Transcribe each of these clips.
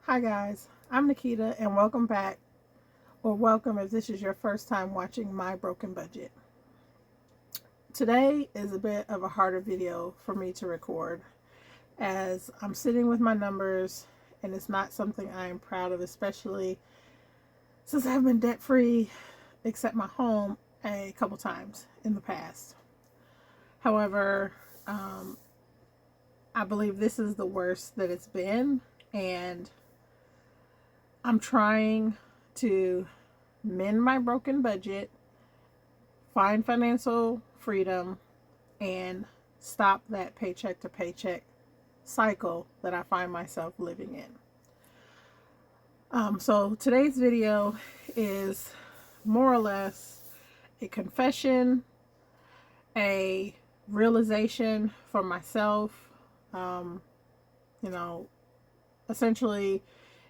Hi guys, I'm Nikita and welcome back, or welcome if this is your first time watching my broken budget. Today is a bit of a harder video for me to record as I'm sitting with my numbers and it's not something I am proud of, especially since I've been debt free except my home a couple times in the past. However, I believe this is the worst that it's been, and I'm trying to mend my broken budget, find financial freedom, and stop that paycheck to paycheck cycle that I find myself living in. So today's video is more or less a confession, a realization for myself, um, you know, essentially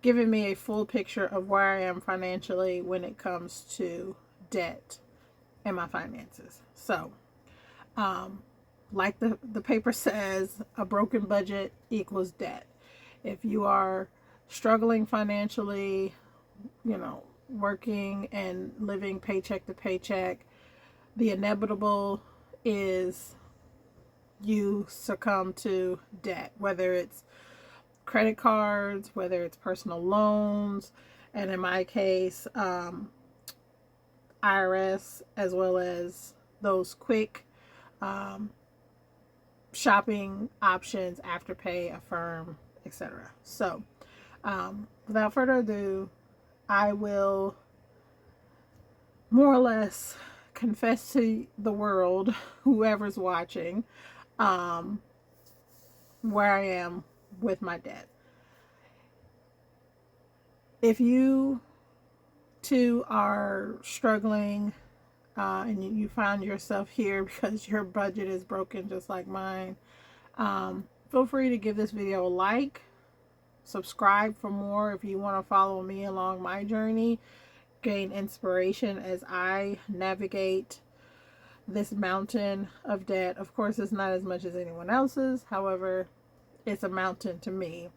giving me a full picture of where I am financially when it comes to debt and my finances. So, like the paper says, a broken budget equals debt. If you are struggling financially, working and living paycheck to paycheck, the inevitable is you succumb to debt, whether it's credit cards, whether it's personal loans, and in my case, IRS, as well as those quick um, shopping options, Afterpay, Affirm, etc. So, without further ado, I will more or less confess to the world, whoever's watching, um, where I am with my debt. If you too are struggling and you find yourself here because your budget is broken just like mine, feel free to give this video a like, subscribe for more if you want to follow me along my journey, gain inspiration as I navigate this mountain of debt. Of course, it's not as much as anyone else's. However, it's a mountain to me.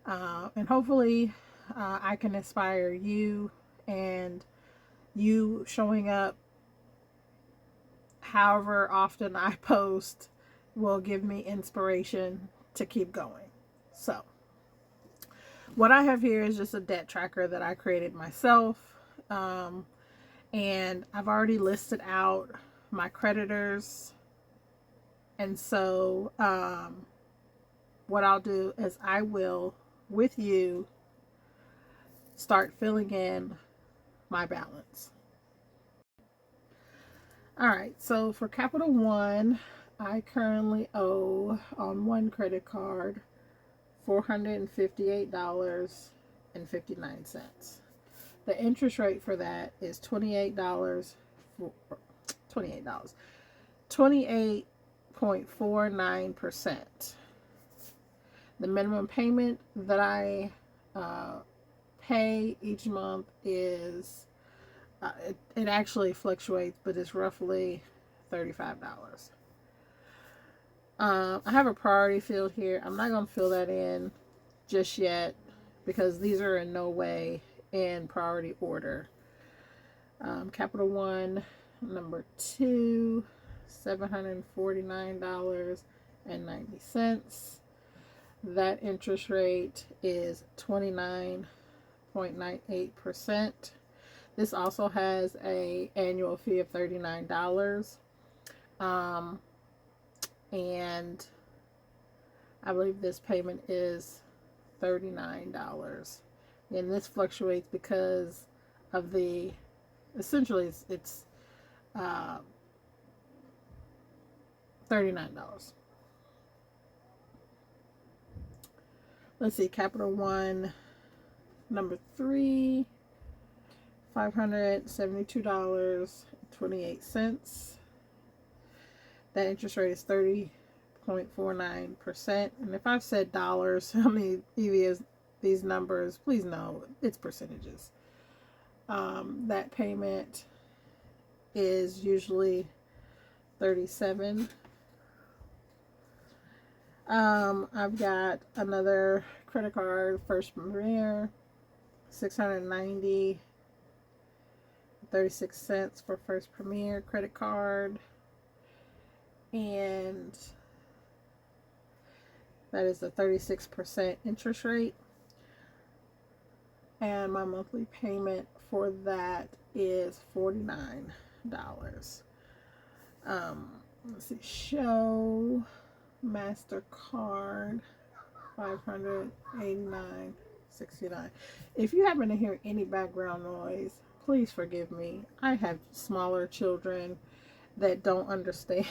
And hopefully, I can inspire you, and you showing up however often I post will give me inspiration to keep going. So, what I have here is just a debt tracker that I created myself. And I've already listed out my creditors. And so, what I'll do is I will, with you, start filling in my balance. All right, so for Capital One, I currently owe on one credit card $458.59. The interest rate for that is $28.49%. The minimum payment that I pay each month is it actually fluctuates, but it's roughly $35. I have a priority field here. I'm not going to fill that in just yet because these are in no way in priority order. Capital One, number 2, $749.90. That interest rate is 29.98%. This also has a annual fee of $39. And I believe this payment is $39. And this fluctuates because of the, essentially it's $39. Let's see, Capital One, number 3, $572.28. That interest rate is 30.49%. And if I've said dollars, how many of these numbers, please know it's percentages. That payment is usually $37. I've got another credit card, First Premier, 690 36 cents for First Premier credit card, and that is a 36% interest rate. And my monthly payment for that is $49. Let's see, show MasterCard 589.69. If you happen to hear any background noise, please forgive me. I have smaller children that don't understand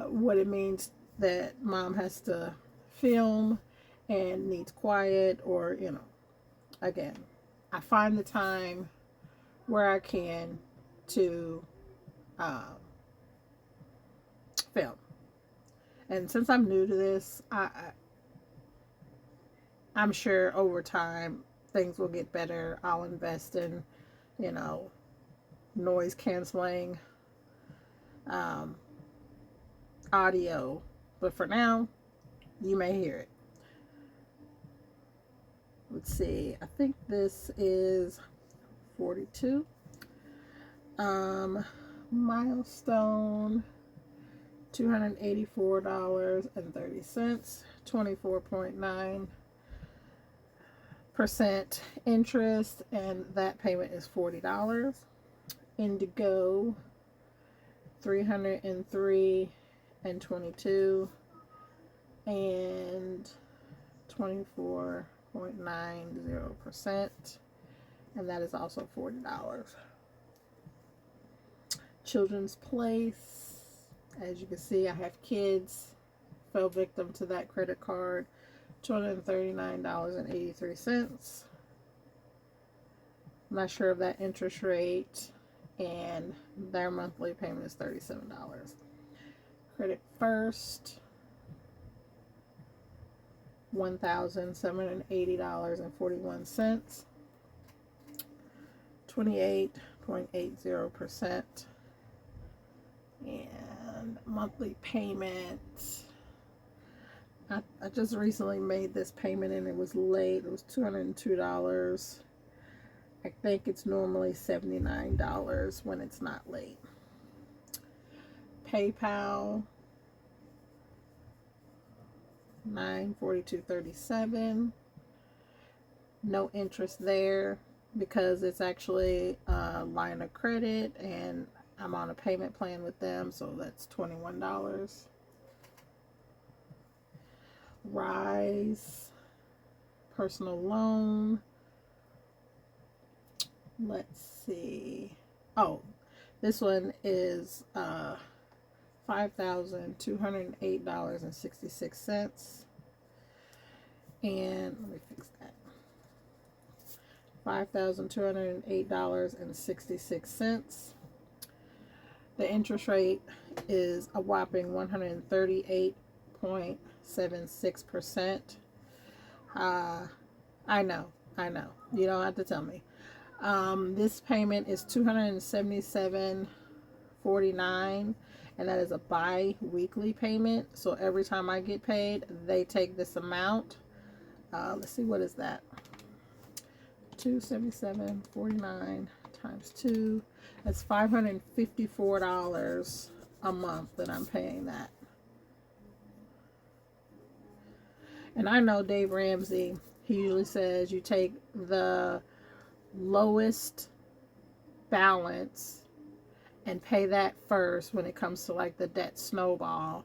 what it means that mom has to film and needs quiet, or again, I find the time where I can to film. And since I'm new to this, I'm sure over time things will get better. I'll invest in, noise canceling audio. But for now, you may hear it. Let's see. I think this is 42. Milestone, $284.30, 24.9% interest, and that payment is $40. Indigo, 303.22, and 24.90%, and that is also $40. Children's Place, as you can see, I have kids, fell victim to that credit card, $239.83. I'm not sure of that interest rate, and their monthly payment is $37. Credit First, $1,780.41, 28.80%. And monthly payment, I just recently made this payment and it was late. It was $202. I think it's normally $79 when it's not late. PayPal, $942.37. No interest there because it's actually a line of credit, and I'm on a payment plan with them, so that's $21. Rise personal loan. Let's see. Oh, this one is $5,208.66. And let me fix that. $5,208.66. The interest rate is a whopping 138.76%. I know. You don't have to tell me. This payment is $277.49, and that is a bi-weekly payment. So every time I get paid, they take this amount. Let's see, what is that? $277.49 times 2. That's $554 a month that I'm paying that. And I know Dave Ramsey, he usually says you take the lowest balance and pay that first when it comes to like the debt snowball.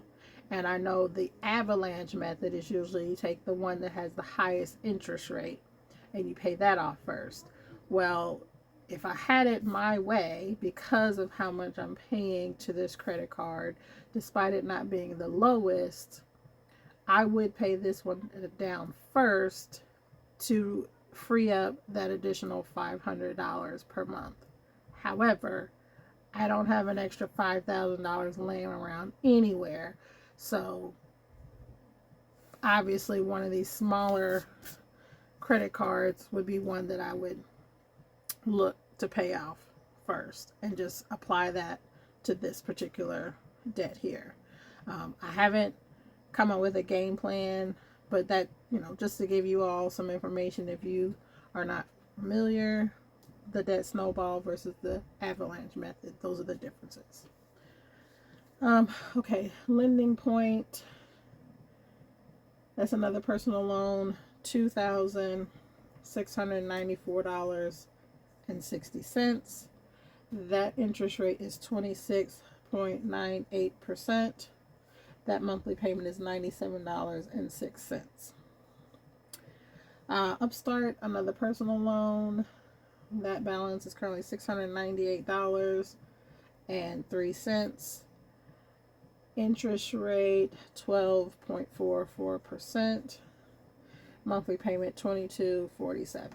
And I know the avalanche method is usually you take the one that has the highest interest rate and you pay that off first. Well, if I had it my way, because of how much I'm paying to this credit card, despite it not being the lowest, I would pay this one down first to free up that additional $500 per month. However, I don't have an extra $5,000 laying around anywhere. So obviously one of these smaller credit cards would be one that I would look to pay off first and just apply that to this particular debt here. I haven't come up with a game plan. But that, just to give you all some information, if you are not familiar, the debt snowball versus the avalanche method, those are the differences. Okay, lending point. That's another personal loan, $2,694.60. That interest rate is 26.98%. That monthly payment is $97.06. Upstart, another personal loan. That balance is currently $698.03. Interest rate 12.44%. Monthly payment $22.47.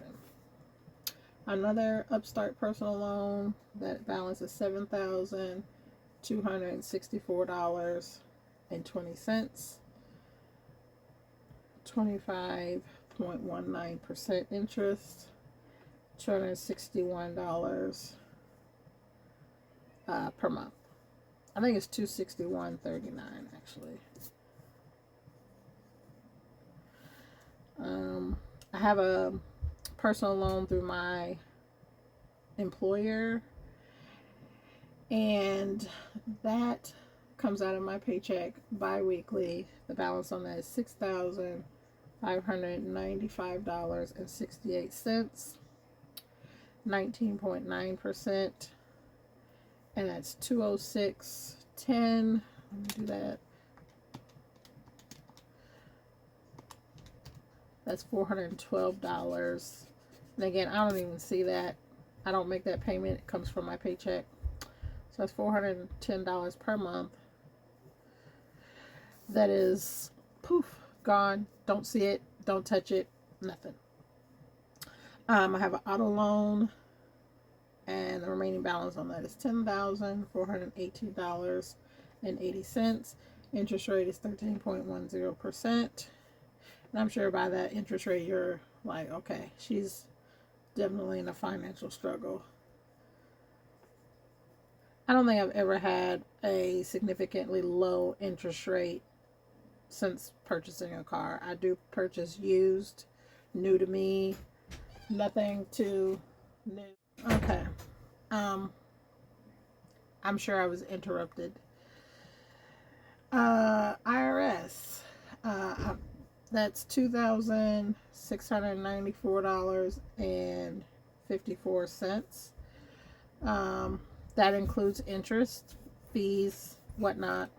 Another Upstart personal loan, that balance is $7,264.20. 25.19% interest. $261 per month. I think it's $261.39 actually. I have a personal loan through my employer, and that comes out of my paycheck bi-weekly. The balance on that is $6,595.68, 19.9%, and that's $206.10. Let me do that. That's $412. And again, I don't even see that. I don't make that payment. It comes from my paycheck. So that's $410 per month. That is, poof, gone. Don't see it. Don't touch it. Nothing. I have an auto loan, and the remaining balance on that is $10,418.80. Interest rate is 13.10%. And I'm sure by that interest rate, you're like, okay, she's definitely in a financial struggle. I don't think I've ever had a significantly low interest rate since purchasing a car. I do purchase used, new to me, nothing too new. Okay. I'm sure I was interrupted. IRS. That's $2,694.54. That includes interest, fees, whatnot,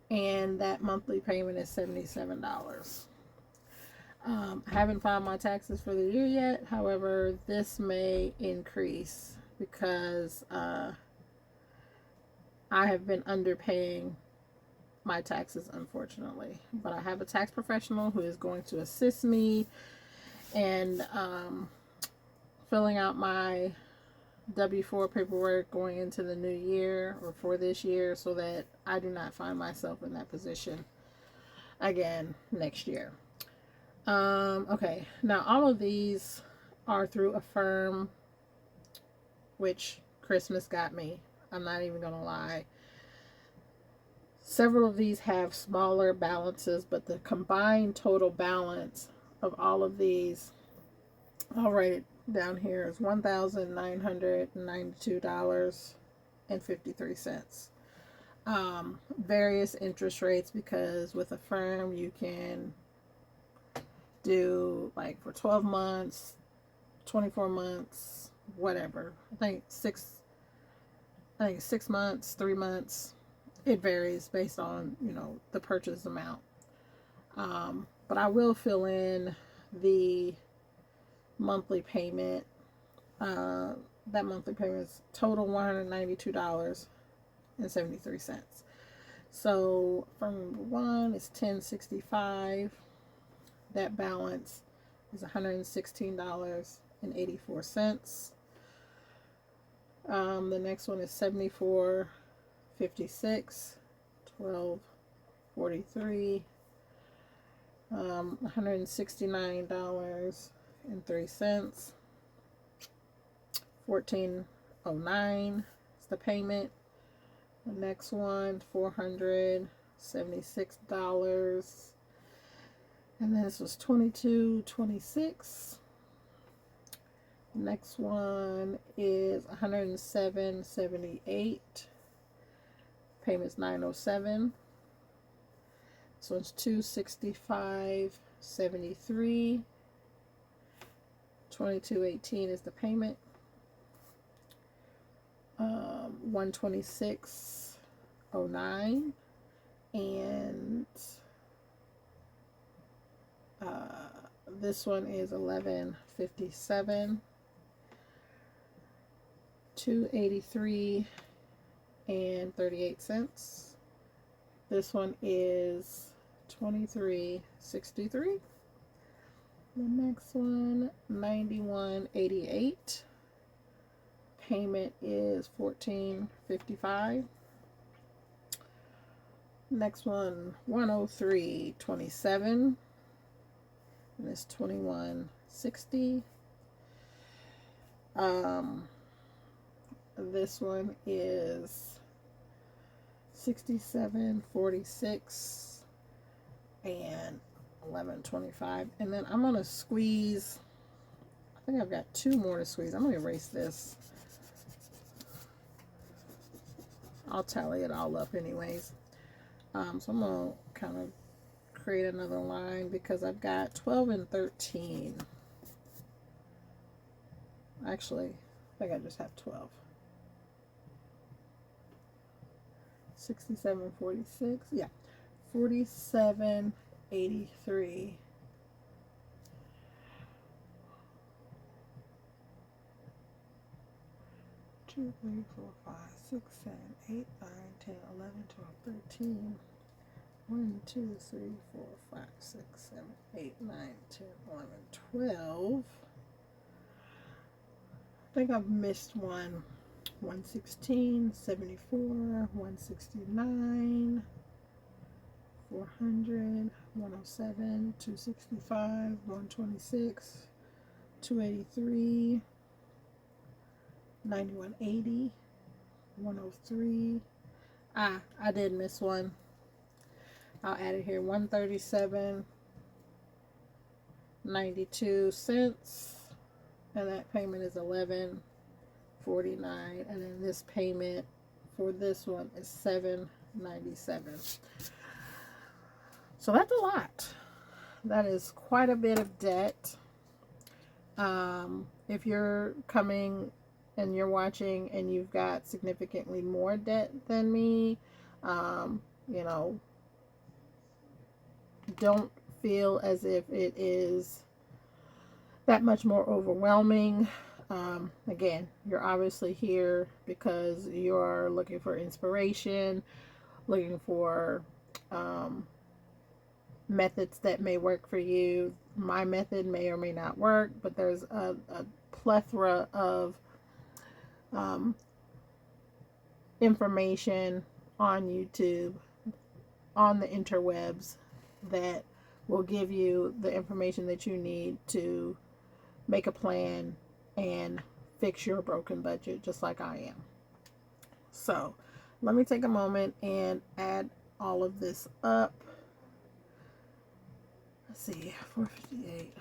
and that monthly payment is $77. I haven't filed my taxes for the year yet. However, this may increase because I have been underpaying my taxes, unfortunately. But I have a tax professional who is going to assist me in filling out my W-4 paperwork going into the new year, or for this year, so that I do not find myself in that position again next year. Okay, now all of these are through a firm, which Christmas got me. I'm not even gonna lie. Several of these have smaller balances, but the combined total balance of all of these, I'll write it down here, is $1,992.53. Various interest rates, because with a firm you can do like for 12 months, 24 months, whatever. I think 6 months, 3 months. It varies based on, the purchase amount. But I will fill in the monthly payment. That monthly payment is total $192.73. So from 1 is $10.65. That balance is $116.84. The next one is $74.56, $12.43, $169.03, $14.09 is the payment. The next one, $400, $76. And this was $22.26. Next one is $107.78. Payment's $907. So it's $265.73. $22.18 is the payment. 126.09, and this one is $11.57. $283.38. This one is $23.63. The next one, $91.88. Payment is $14.55. Next one, $103.27. And it's $21.60. This one is $67.46 and $11.25. And then I'm gonna squeeze, I think I've got two more to squeeze. I'm gonna erase this. I'll tally it all up anyways. So I'm gonna kind of create another line because I've got 12 and 13. Actually, I think I just have 12. 67.46. Yeah, 47.83. 2, 3, 4, 5, 6, 7, 8, 9, 10, 11, 12, 13. 1, 2, 3, 4, 5, 6, 7, 8, 9, 10, 11, 12. I think I've missed one. 116, 74, 169, 400, 107, 265, 126, 283, 9180, 103. I did miss one. I'll add it here. 137.92, and that payment is $11.49, and then this payment for this one is $7.97. So that's a lot. That is quite a bit of debt. If you're coming and you're watching and you've got significantly more debt than me, you know, don't feel as if it is that much more overwhelming. Again, you're obviously here because you're looking for inspiration, looking for methods that may work for you. My method may or may not work, but there's a plethora of information on YouTube, on the interwebs, that will give you the information that you need to make a plan and fix your broken budget, just like I am. So let me take a moment and add all of this up. Let's see, 458.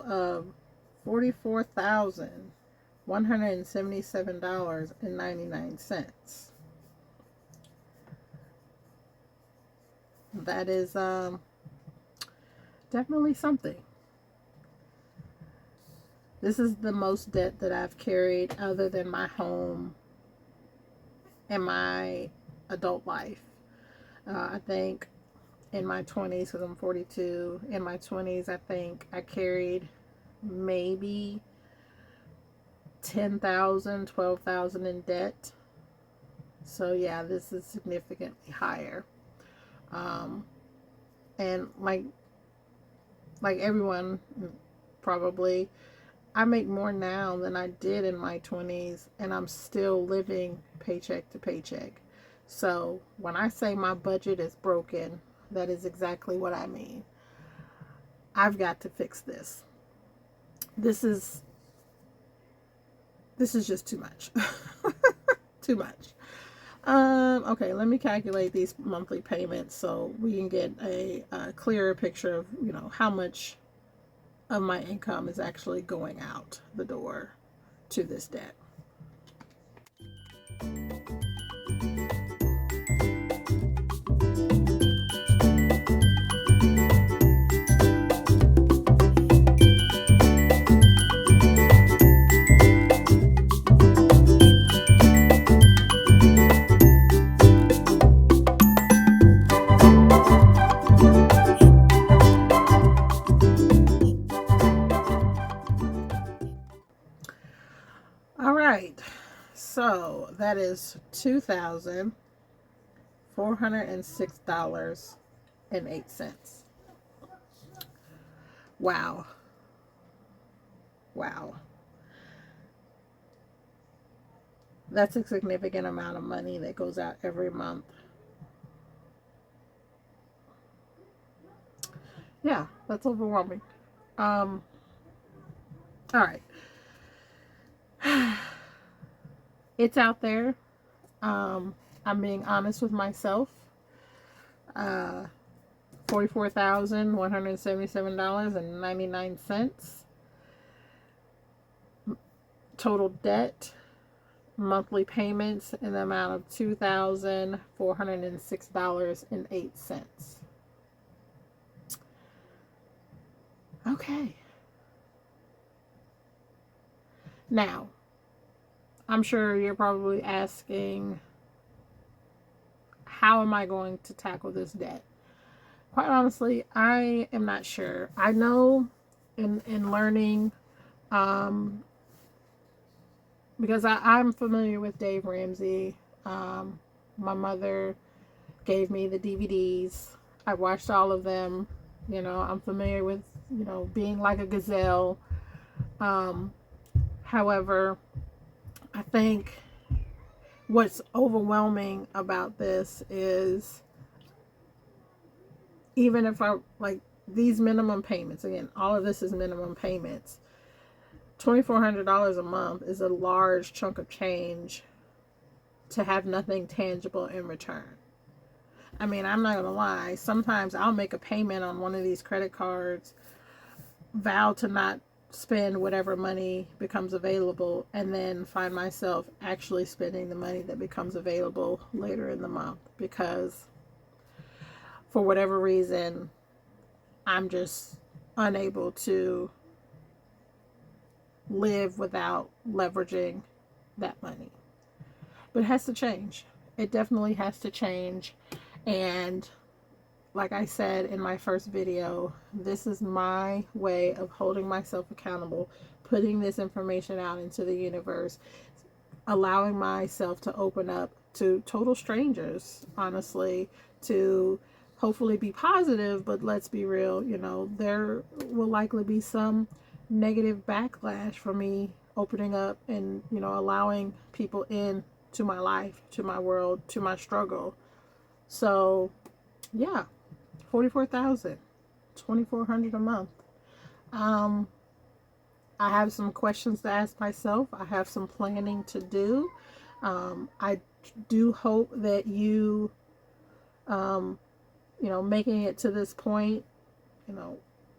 Of $44,177.99. That is definitely something. This is the most debt that I've carried other than my home and my adult life. I think in my 20s, because I'm 42, in my 20s, I think I carried maybe 10,000, 12,000 in debt. So yeah, this is significantly higher. Um, and like everyone probably, I make more now than I did in my 20s, and I'm still living paycheck to paycheck. So when I say my budget is broken, that is exactly what I mean. I've got to fix this. This is just too much. Too much. Okay, let me calculate these monthly payments so we can get a clearer picture of, how much of my income is actually going out the door to this debt. All right, so that is $2,406.08. Wow. Wow. That's a significant amount of money that goes out every month. Yeah, that's overwhelming. All right. It's out there. I'm being honest with myself. Uh, $44,177.99. Total debt, monthly payments in the amount of $2,406.08. Okay. Now, I'm sure you're probably asking, how am I going to tackle this debt? Quite honestly, I am not sure. I know in learning, um, because I'm familiar with Dave Ramsey. My mother gave me the DVDs. I watched all of them. I'm familiar with, being like a gazelle. Um, However, I think what's overwhelming about this is, even if I like these minimum payments, again, all of this is minimum payments. $2,400 a month is a large chunk of change to have nothing tangible in return. I mean, I'm not gonna lie. Sometimes I'll make a payment on one of these credit cards, vow to not spend whatever money becomes available, and then find myself actually spending the money that becomes available later in the month because for whatever reason I'm just unable to live without leveraging that money. But it has to change. It definitely has to change. And like I said in my first video, this is my way of holding myself accountable, putting this information out into the universe, allowing myself to open up to total strangers, honestly, to hopefully be positive, but let's be real, there will likely be some negative backlash for me opening up and, allowing people in to my life, to my world, to my struggle. So, yeah, 44,000, 2,400 a month. Um, I have some questions to ask myself. I have some planning to do. I do hope that you, making it to this point,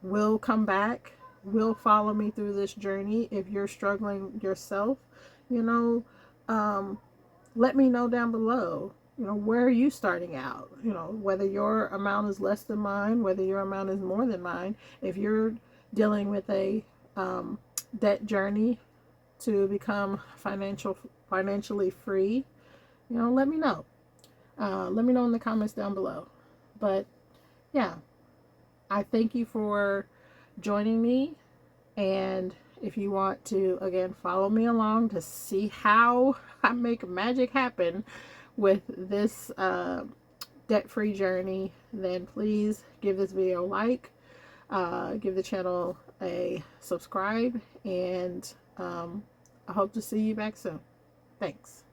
will come back, will follow me through this journey. If you're struggling yourself, you know, um, let me know down below. Where are you starting out? Whether your amount is less than mine, whether your amount is more than mine. If you're dealing with a debt journey to become financially free, let me know. Let me know in the comments down below. But yeah, I thank you for joining me. And if you want to, again, follow me along to see how I make magic happen with this debt-free journey, then please give this video a like, give the channel a subscribe, and I hope to see you back soon. Thanks.